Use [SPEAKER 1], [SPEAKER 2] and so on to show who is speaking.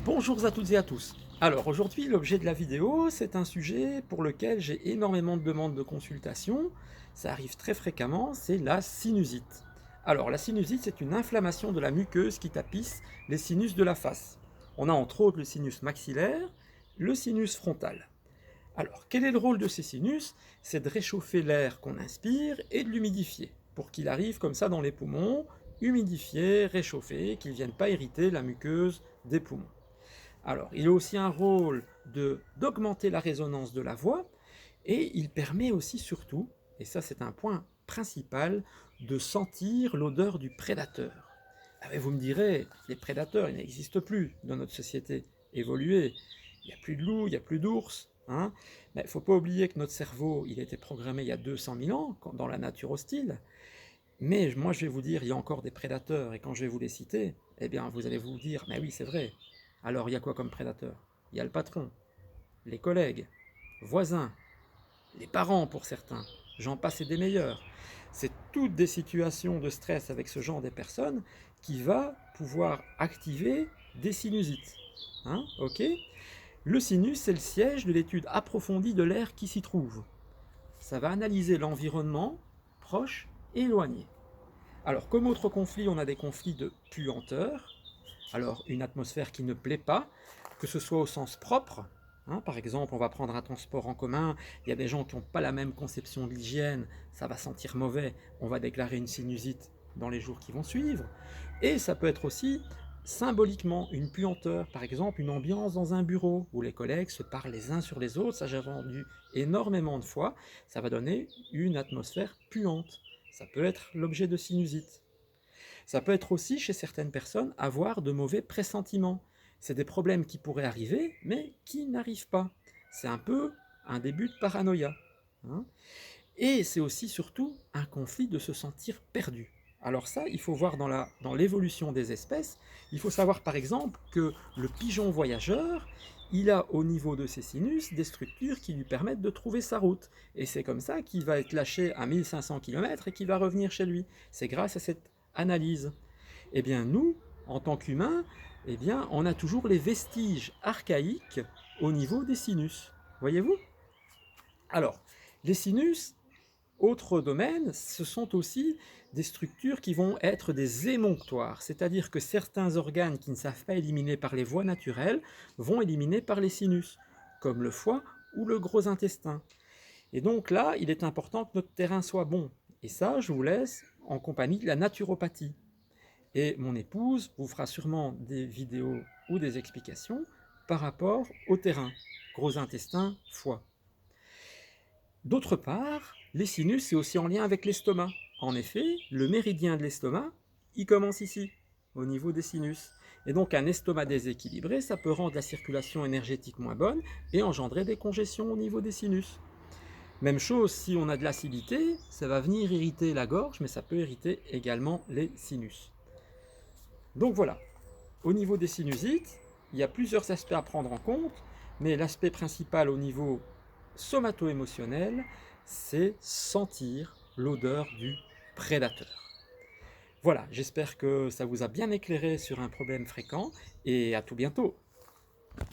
[SPEAKER 1] Bonjour à toutes et à tous. Alors aujourd'hui, l'objet de la vidéo, c'est un sujet pour lequel j'ai énormément de demandes de consultation. Ça arrive très fréquemment, c'est la sinusite. Alors la sinusite, c'est une inflammation de la muqueuse qui tapisse les sinus de la face. On a entre autres le sinus maxillaire, le sinus frontal. Alors quel est le rôle de ces sinus? C'est de réchauffer l'air qu'on inspire et de l'humidifier, pour qu'il arrive comme ça dans les poumons, humidifié, réchauffé, qu'il ne vienne pas irriter la muqueuse des poumons. Alors, il a aussi un rôle d'augmenter la résonance de la voix et il permet aussi surtout, et ça c'est un point principal, de sentir l'odeur du prédateur. Ah mais vous me direz, les prédateurs, ils n'existent plus dans notre société évoluée. Il n'y a plus de loups, il n'y a plus d'ours. Hein, mais il ne faut pas oublier que notre cerveau, il a été programmé il y a 200 000 ans, dans la nature hostile. Mais moi, je vais vous dire, il y a encore des prédateurs, et quand je vais vous les citer, eh bien, vous allez vous dire, mais oui, c'est vrai. Alors, il y a quoi comme prédateurs? Il y a le patron, les collègues, voisins, les parents pour certains, j'en passe et des meilleurs. C'est toutes des situations de stress avec ce genre de personnes qui va pouvoir activer des sinusites. Hein, ok. Le sinus, c'est le siège de l'étude approfondie de l'air qui s'y trouve. Ça va analyser l'environnement, proche et éloigné. Alors, comme autre conflit, on a des conflits de puanteur. Alors, une atmosphère qui ne plaît pas, que ce soit au sens propre. Hein, par exemple, on va prendre un transport en commun, il y a des gens qui n'ont pas la même conception de l'hygiène, ça va sentir mauvais, on va déclarer une sinusite dans les jours qui vont suivre. Et ça peut être aussi symboliquement une puanteur, par exemple une ambiance dans un bureau où les collègues se parlent les uns sur les autres, ça j'ai vendu énormément de fois, ça va donner une atmosphère puante. Ça peut être l'objet de sinusite. Ça peut être aussi, chez certaines personnes, avoir de mauvais pressentiments. C'est des problèmes qui pourraient arriver, mais qui n'arrivent pas. C'est un peu un début de paranoïa. Hein. Et c'est aussi surtout un conflit de se sentir perdu. Alors ça, il faut voir dans l'évolution des espèces. Il faut savoir par exemple que le pigeon voyageur, il a au niveau de ses sinus des structures qui lui permettent de trouver sa route. Et c'est comme ça qu'il va être lâché à 1500 km et qu'il va revenir chez lui. C'est grâce à cette analyse. Eh bien nous, en tant qu'humains, eh bien, on a toujours les vestiges archaïques au niveau des sinus. Voyez-vous? Alors, les sinus, autre domaine, ce sont aussi des structures qui vont être des émonctoires, c'est-à-dire que certains organes qui ne savent pas éliminer par les voies naturelles vont éliminer par les sinus, comme le foie ou le gros intestin. Et donc là, il est important que notre terrain soit bon. Et ça, je vous laisse en compagnie de la naturopathie. Et mon épouse vous fera sûrement des vidéos ou des explications par rapport au terrain, gros intestin, foie. D'autre part, les sinus, c'est aussi en lien avec l'estomac. En effet, le méridien de l'estomac, il commence ici, au niveau des sinus. Et donc un estomac déséquilibré, ça peut rendre la circulation énergétique moins bonne et engendrer des congestions au niveau des sinus. Même chose, si on a de l'acidité, ça va venir irriter la gorge, mais ça peut irriter également les sinus. Donc voilà, au niveau des sinusites, il y a plusieurs aspects à prendre en compte, mais l'aspect principal au niveau somato-émotionnel, c'est sentir l'odeur du prédateur. Voilà, j'espère que ça vous a bien éclairé sur un problème fréquent et à tout bientôt.